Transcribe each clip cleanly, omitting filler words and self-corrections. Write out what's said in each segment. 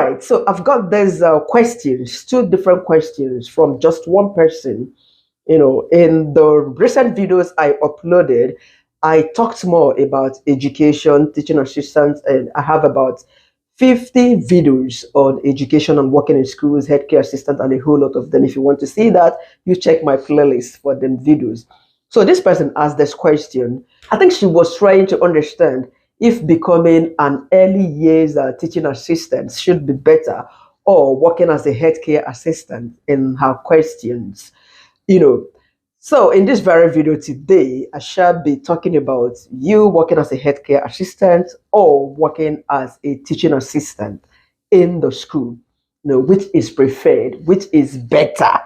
right, so I've got these questions, two different questions from just one person. In the recent videos I uploaded, I talked more about education, teaching assistants, and I have about 50 videos on education and working in schools, healthcare assistant, and a whole lot of them. If you want to see that, you check my playlist for them videos. So this person asked this question. I think she was trying to understand if becoming an early years teaching assistant should be better or working as a healthcare assistant in her questions you know so in this very video today, I shall be talking about you working as a healthcare assistant or working as a teaching assistant in the school. Which is preferred, which is better.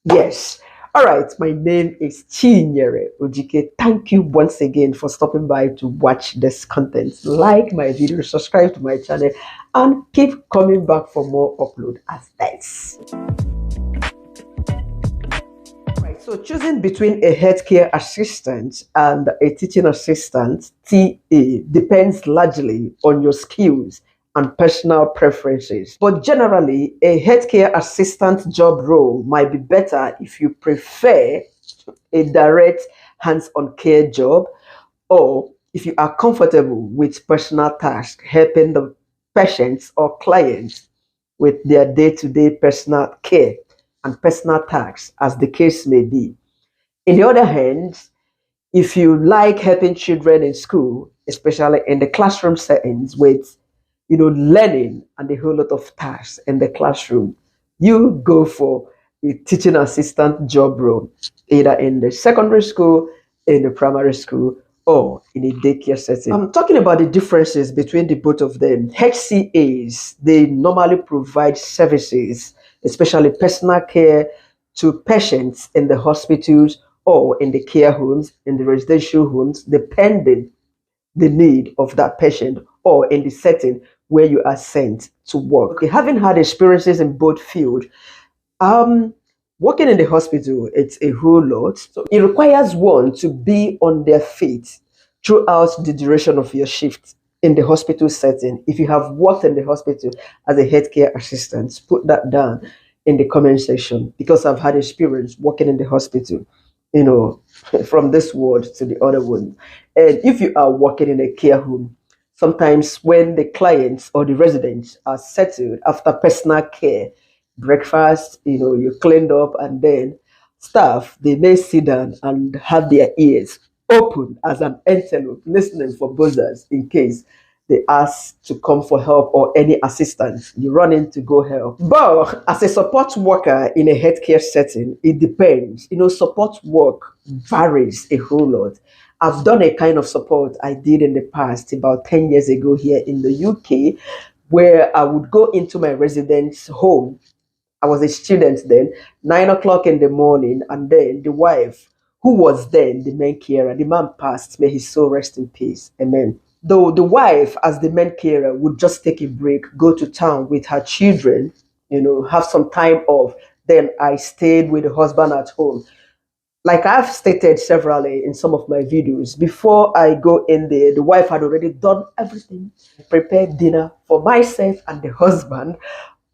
Yes. All right, my name is Chinyere Ojike. Thank you once again for stopping by to watch this content. Like my video, subscribe to my channel, and keep coming back for more upload as this. So choosing between a healthcare assistant and a teaching assistant, TA, depends largely on your skills and personal preferences. But generally, a healthcare assistant job role might be better if you prefer a direct hands-on care job, or if you are comfortable with personal tasks, helping the patients or clients with their day-to-day personal care and personal tasks, as the case may be. In the other hand, if you like helping children in school, especially in the classroom settings with, learning and a whole lot of tasks in the classroom, you go for a teaching assistant job role, either in the secondary school, in the primary school, or in a daycare setting. I'm talking about the differences between the both of them. HCAs, they normally provide services, especially personal care, to patients in the hospitals or in the care homes, in the residential homes, depending the need of that patient, or in the setting where you are sent to work. Okay, having had experiences in both fields, working in the hospital, it's a whole lot. So it requires one to be on their feet throughout the duration of your shift in the hospital setting. If you have worked in the hospital as a healthcare assistant, put that down in the comment section, because I've had experience working in the hospital, from this ward to the other one. And if you are working in a care home, sometimes when the clients or the residents are settled after personal care, breakfast, you cleaned up, and then staff, they may sit down and have their ears open as an antelope, listening for buzzers in case they ask to come for help or any assistance. You run in to go help. But as a support worker in a healthcare setting, it depends. Support work varies a whole lot. I've done a kind of support I did in the past about 10 years ago here in the UK, where I would go into my resident's home. I was a student then, 9 o'clock in the morning, and then the wife, who was then the main carer, the man passed, may his soul rest in peace. Amen. Though the wife, as the main carer, would just take a break, go to town with her children, have some time off. Then I stayed with the husband at home. Like I've stated severally in some of my videos, before I go in there, the wife had already done everything, prepared dinner for myself and the husband.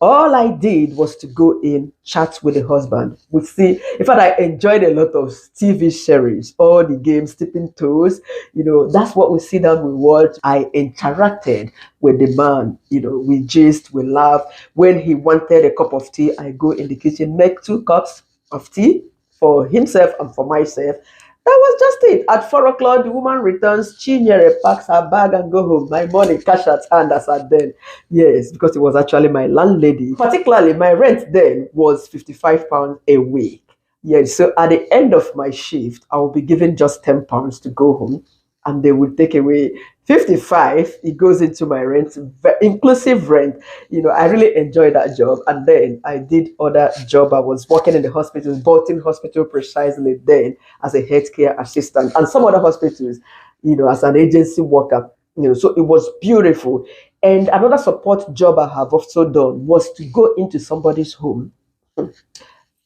All I did was to go in, chat with the husband. We see, in fact, I enjoyed a lot of TV series, all the games, tipping toes. That's what we sit down, we watch. I interacted with the man. We gist, we laugh. When he wanted a cup of tea, I go in the kitchen, make 2 cups of tea for himself and for myself. That was just it. At 4 o'clock, the woman returns. Chinyere packs her bag and go home. My money, cash at hand as at then. Yes, because it was actually my landlady. Particularly, my rent then was £55 a week. Yes, so at the end of my shift, I will be given just £10 to go home, and they will take away 55. It goes into my rent, inclusive rent. I really enjoyed that job. And then I did other job. I was working in the hospital, Bolton Hospital precisely then, as a healthcare assistant, and some other hospitals, as an agency worker. So it was beautiful. And another support job I have also done was to go into somebody's home.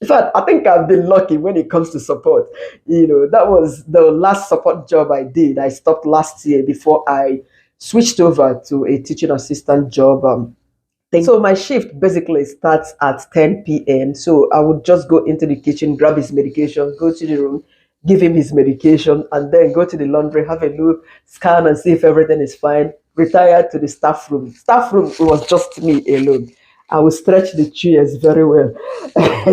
In fact, I think I've been lucky when it comes to support. That was the last support job I did. I stopped last year before I switched over to a teaching assistant job So my shift basically starts at 10 p.m. So I would just go into the kitchen, grab his medication, go to the room, give him his medication, and then go to the laundry, have a look, scan and see if everything is fine. Retire to the staff room. Staff room, it was just me alone. I would stretch the chairs very well,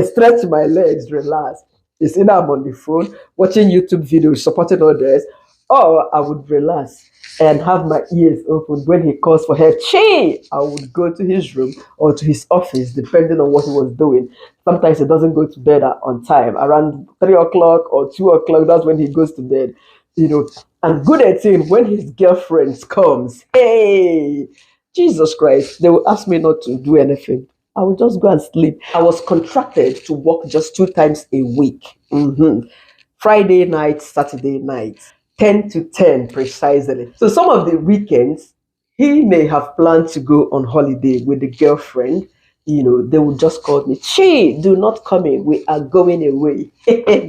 stretch my legs, relax. It's either I'm on the phone watching YouTube videos, supporting others, or I would relax and have my ears open when he calls for help. Che! I would go to his room or to his office, depending on what he was doing. Sometimes he doesn't go to bed on time. Around 3 o'clock or 2 o'clock, that's when he goes to bed. You know, and good at it when his girlfriend comes. Hey, Jesus Christ! They will ask me not to do anything. I would just go and sleep. I was contracted to work just 2 times a week. Friday night, Saturday night, 10 to 10 precisely. So some of the weekends, he may have planned to go on holiday with the girlfriend. They would just call me, Chi, do not come in. We are going away.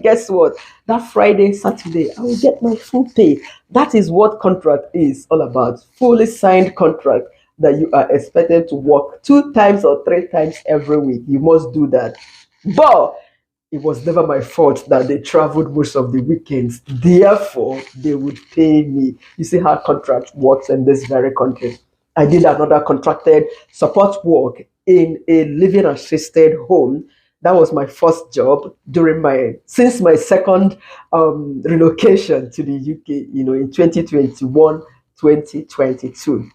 Guess what? That Friday, Saturday, I will get my full pay. That is what contract is all about. Fully signed contract that you are expected to work 2 times or 3 times every week. You must do that. But it was never my fault that they traveled most of the weekends. Therefore, they would pay me. You see how contract works in this very country. I did another contracted support work in a living assisted home. That was my first job since my second relocation to the UK, in 2021, 2022,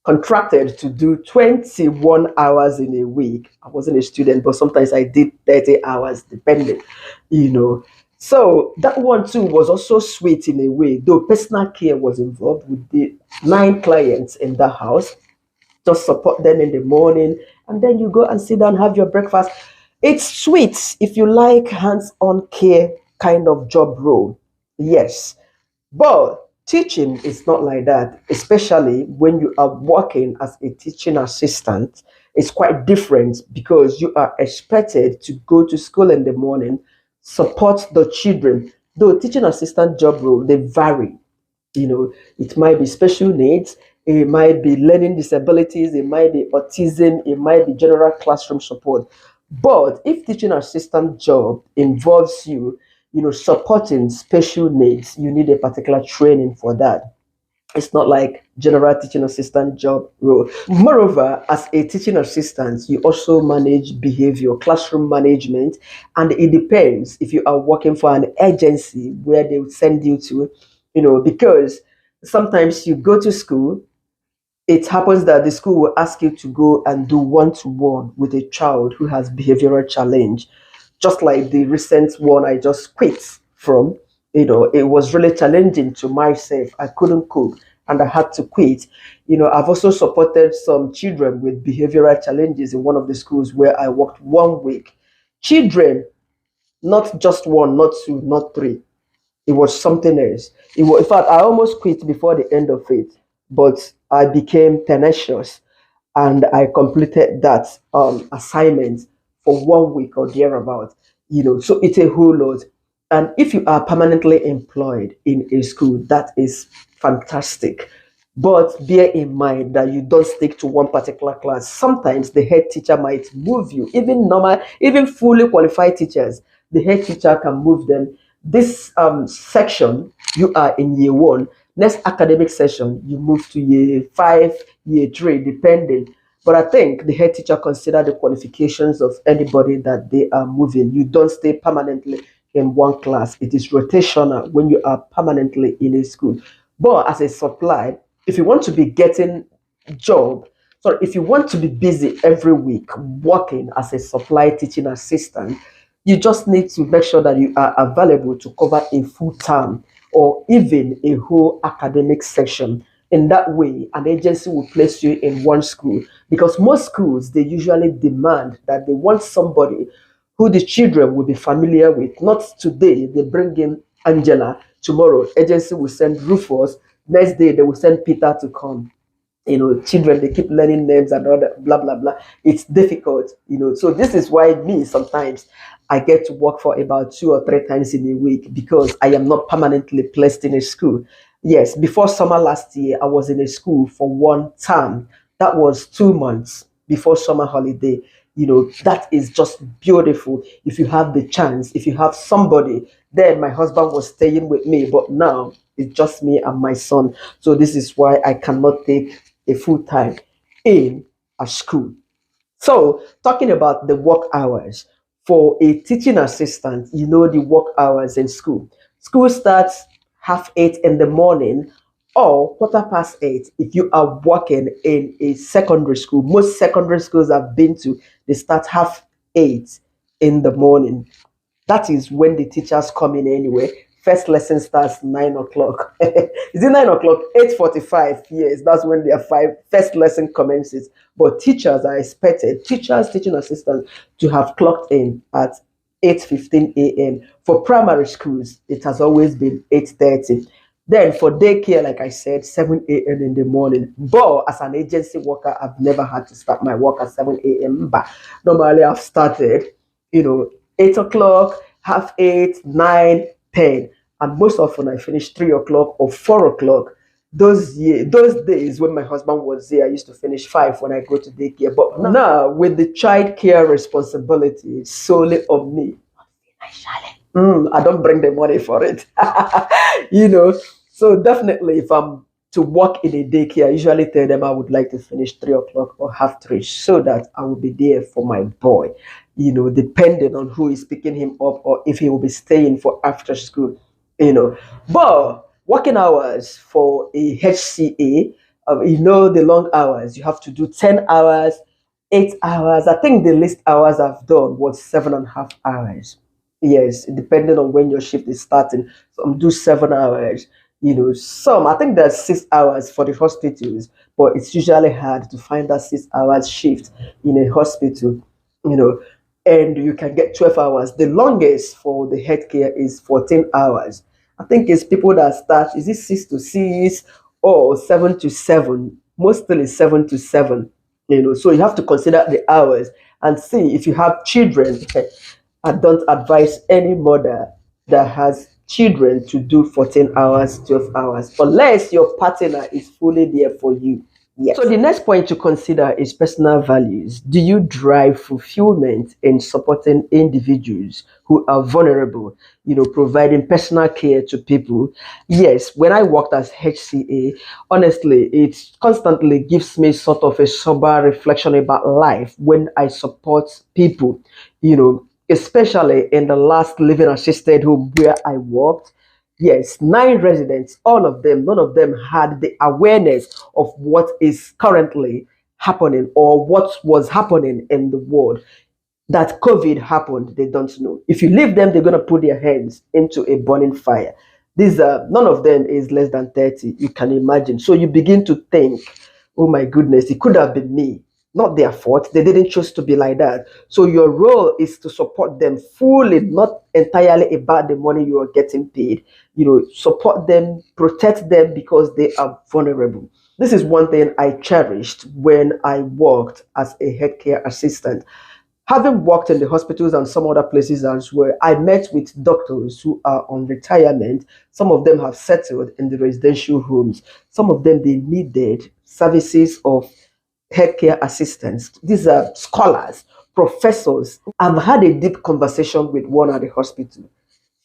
contracted to do 21 hours in a week. I wasn't a student, but sometimes I did 30 hours, depending, you know. So that one too was also sweet in a way, though personal care was involved with the 9 clients in the house. Just support them in the morning, and then you go and sit down, have your breakfast. It's sweet if you like hands-on care kind of job role. Yes, but teaching is not like that, especially when you are working as a teaching assistant. It's quite different because you are expected to go to school in the morning, support the children. Though teaching assistant job role, they vary. It might be special needs, it might be learning disabilities, it might be autism, it might be general classroom support. But if teaching assistant job involves supporting special needs, you need a particular training for that. It's not like general teaching assistant job role. Moreover, as a teaching assistant, you also manage behavior, classroom management, and it depends if you are working for an agency where they would send you to, because sometimes you go to school, it happens that the school will ask you to go and do one-to-one with a child who has behavioral challenge, just like the recent one I just quit from. It was really challenging to myself. I couldn't cope and I had to quit. I've also supported some children with behavioral challenges in one of the schools where I worked 1 week. Children, not just one, not two, not three. It was something else. In fact, I almost quit before the end of it, but I became tenacious and I completed that assignment for 1 week or thereabout. So it's a whole lot. And if you are permanently employed in a school, that is fantastic. But bear in mind that you don't stick to one particular class. Sometimes the head teacher might move you, even fully qualified teachers. The head teacher can move them. This section, you are in year one. Next academic session, you move to year five, year three, depending. But I think the head teacher consider the qualifications of anybody that they are moving. You don't stay permanently in one class. It is rotational when you are permanently in a school. But as a supply, if you want to be getting job, sorry, if you want to be busy every week working as a supply teaching assistant, you just need to make sure that you are available to cover a full term or even a whole academic section. In that way, an agency will place you in one school because most schools, they usually demand that they want somebody who the children will be familiar with. Not today, they bring in Angela. Tomorrow, agency will send Rufus. Next day, they will send Peter to come. Children, they keep learning names and all that, blah, blah, blah. It's difficult. So this is why me, sometimes I get to work for about 2 or 3 times in a week because I am not permanently placed in a school. Yes, before summer last year, I was in a school for one term. That was 2 months before summer holiday. That is just beautiful. If you have the chance, if you have somebody, then my husband was staying with me, but now it's just me and my son. So this is why I cannot take a full time in a school. So, talking about the work hours for a teaching assistant, the work hours in school. School starts 8:30 in the morning or 8:15 if you are working in a secondary school. Most secondary schools I've been to, they start 8:30 in the morning. That is when the teachers come in anyway. First lesson starts 9 o'clock. Is it 9 o'clock? 8:45. Yes, that's when their first lesson commences. But teachers are expected, teachers, teaching assistants, to have clocked in at 8:15 a.m. For primary schools, it has always been 8:30. Then for daycare, like I said, 7 a.m. in the morning. But as an agency worker, I've never had to start my work at 7 a.m. But normally I've started, you know, 8 o'clock, half eight, 9, 10. And most often I finish 3 o'clock or 4 o'clock. Those days when my husband was there, I used to finish 5 when I go to daycare. But now with the child care responsibility solely on me, I don't bring the money for it. you know. So definitely, if I'm to work in a daycare, I usually tell them I would like to finish 3 o'clock or half three, so that I will be there for my boy. Depending on who is picking him up or if he will be staying for after school. But working hours for a HCA, the long hours. You have to do 10 hours, 8 hours. I think the least hours I've done was 7.5 hours. Yes, depending on when your shift is starting. Some do 7 hours. Some, I think there's 6 hours for the hospitals, but it's usually hard to find that 6 hours shift in a hospital, you know, and you can get 12 hours. The longest for the healthcare is 14 hours. I think it's people that start, is it 6 to 6 or 7 to 7? Mostly 7 to 7, so you have to consider the hours and see if you have children. I don't advise any mother that has children to do 14 hours, 12 hours, unless your partner is fully there for you. Yes. So the next point to consider is personal values. Do you drive fulfillment in supporting individuals who are vulnerable, providing personal care to people? Yes, when I worked as HCA, honestly, it constantly gives me sort of a sober reflection about life when I support people, especially in the last living assisted home where I worked. Yes, 9 residents, all of them, none of them had the awareness of what is currently happening or what was happening in the world. That COVID happened, they don't know. If you leave them, they're going to put their hands into a burning fire. These are, none of them is less than 30, you can imagine. So you begin to think, oh my goodness, it could have been me. Not their fault. They didn't choose to be like that. So your role is to support them fully, not entirely about the money you are getting paid. Support them, protect them because they are vulnerable. This is one thing I cherished when I worked as a healthcare assistant. Having worked in the hospitals and some other places as well, I met with doctors who are on retirement. Some of them have settled in the residential homes. Some of them, they needed services of healthcare assistants. These are scholars, professors. I've had a deep conversation with one at the hospital.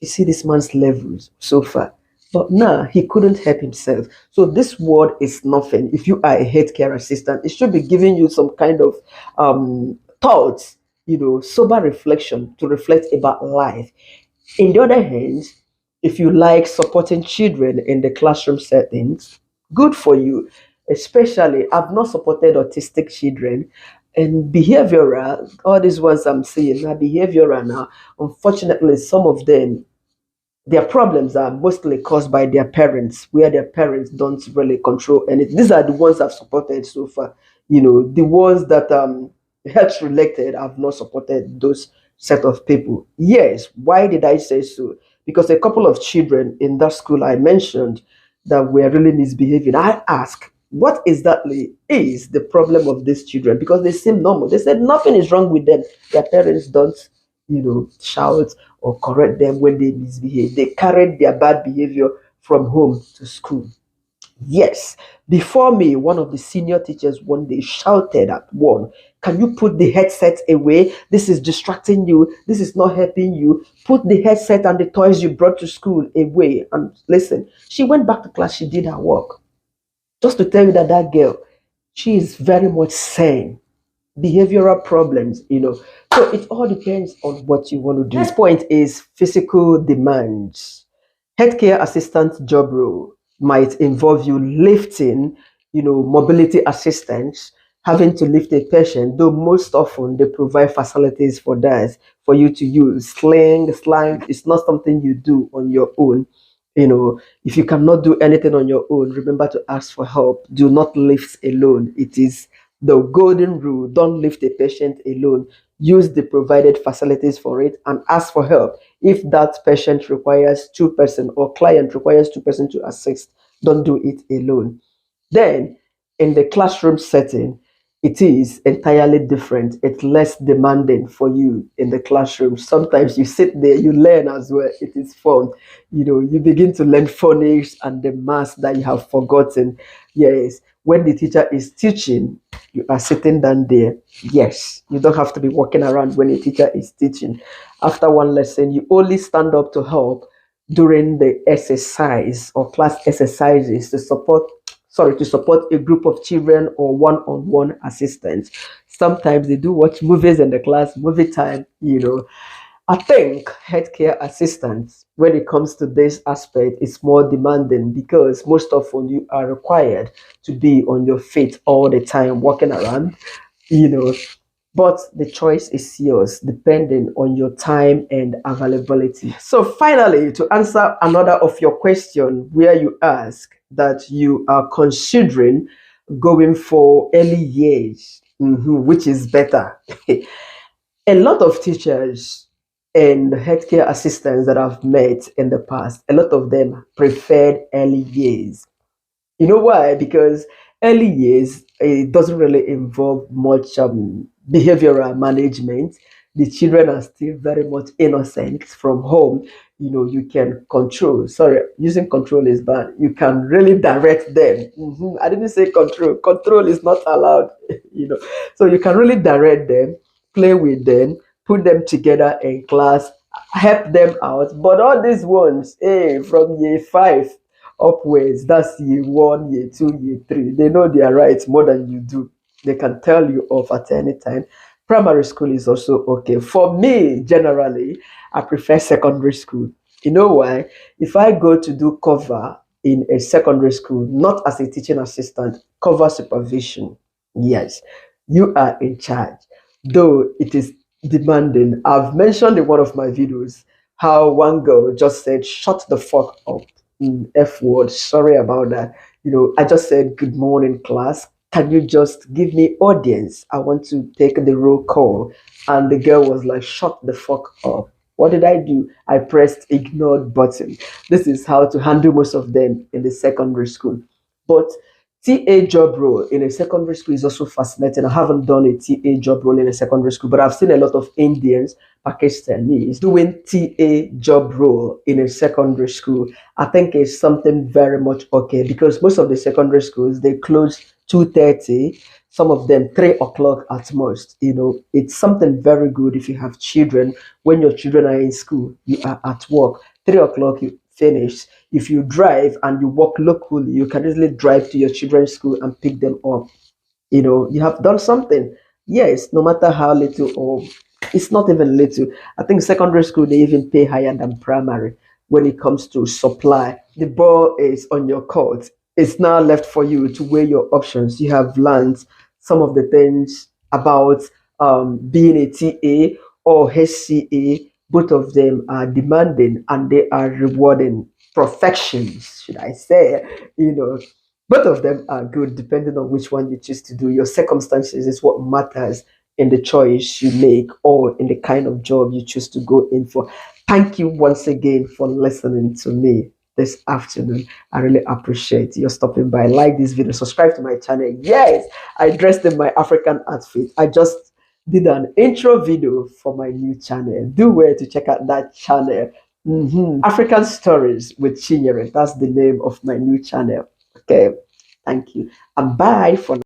You see this man's levels so far. But now he couldn't help himself. So this word is nothing. If you are a healthcare assistant, it should be giving you some kind of thoughts, sober reflection to reflect about life. In the other hand, if you like supporting children in the classroom settings, good for you. Especially, I've not supported autistic children and behavioral, all these ones I'm seeing now, behavioral now. Unfortunately, some of them, their problems are mostly caused by their parents, where their parents don't really control. And these are the ones I've supported so far. The ones that health related, I've not supported those set of people. Yes, why did I say so? Because a couple of children in that school I mentioned that were really misbehaving, I asked, what exactly is the problem of these children? Because they seem normal. They said nothing is wrong with them. Their parents don't, shout or correct them when they misbehave. They carried their bad behavior from home to school. Yes, before me, one of the senior teachers one day shouted at one Can you put the headset away? This is distracting you. This is not helping you. Put the headset and the toys you brought to school away and listen. She went back to class. She did her work. Just to tell you that that girl, she is very much sane. Behavioral problems. So it all depends on what you want to do. Next point is physical demands. Healthcare assistant job role might involve you lifting, mobility assistance, having to lift a patient, though most often they provide facilities for that for you to use. Slang is not something you do on your own. If you cannot do anything on your own, remember to ask for help. Do not lift alone. It is the golden rule. Don't lift a patient alone. Use the provided facilities for it and ask for help. If that patient requires two-person or client requires two-person to assist, don't do it alone. Then, in the classroom setting, it is entirely different. It's less demanding for you in the classroom. Sometimes you sit there, you learn as well. It is fun. You begin to learn phonics and the maths that you have forgotten. Yes, when the teacher is teaching, you are sitting down there. Yes, you don't have to be walking around when a teacher is teaching. After one lesson, you only stand up to help during the exercise or class exercises to support a group of children or one-on-one assistance. Sometimes they do watch movies in the class, movie time. I think healthcare assistance, when it comes to this aspect, is more demanding because most often you are required to be on your feet all the time, walking around, you know. But the choice is yours, depending on your time and availability. So, finally, to answer another of your question, where you ask that you are considering going for early years, which is better. A lot of teachers and healthcare assistants that I've met in the past, a lot of them preferred early years. You know why? Because early years, it doesn't really involve much behavioral management. The children are still very much innocent from home. You can control. Sorry, using control is bad. You can really direct them. I didn't say control. Control is not allowed. you know. So you can really direct them, play with them, put them together in class, help them out. But all these ones, from year five upwards. That's year one, year two, year three. They know their rights more than you do. They can tell you off at any time. Primary school is also okay. For me, generally, I prefer secondary school. You know why? If I go to do cover in a secondary school, not as a teaching assistant, cover supervision, yes, you are in charge. Though it is demanding. I've mentioned in one of my videos how one girl just said, shut the fuck up. F word. Sorry about that. I just said, good morning, class. Can you just give me audience? I want to take the roll call. And the girl was like, shut the fuck up. What did I do? I pressed ignored button. This is how to handle most of them in the secondary school. But TA job role in a secondary school is also fascinating. I haven't done a TA job role in a secondary school, but I've seen a lot of Indians, Pakistanis doing TA job role in a secondary school. I think it's something very much okay because most of the secondary schools they close 2:30, some of them 3 o'clock at most. It's something very good if you have children. When your children are in school, you are at work. 3 o'clock you finish. If you drive and you work locally, you can easily drive to your children's school and pick them up. You have done something. Yes, no matter how little or it's not even little. I think secondary school they even pay higher than primary when it comes to supply. The ball is on your court. It's now left for you to weigh your options. You have learned some of the things about being a TA or HCA. Both of them are demanding and they are rewarding perfections, should I say. You know, both of them are good depending on which one you choose to do. Your circumstances is what matters in the choice you make or in the kind of job you choose to go in for. Thank you once again for listening to me this afternoon. I really appreciate your stopping by. Like this video, subscribe to my channel. Yes, I dressed in my African outfit. I just did an intro video for my new channel. Do well to check out that channel. African Stories with Chinyere. That's the name of my new channel. Okay, thank you. And bye for now.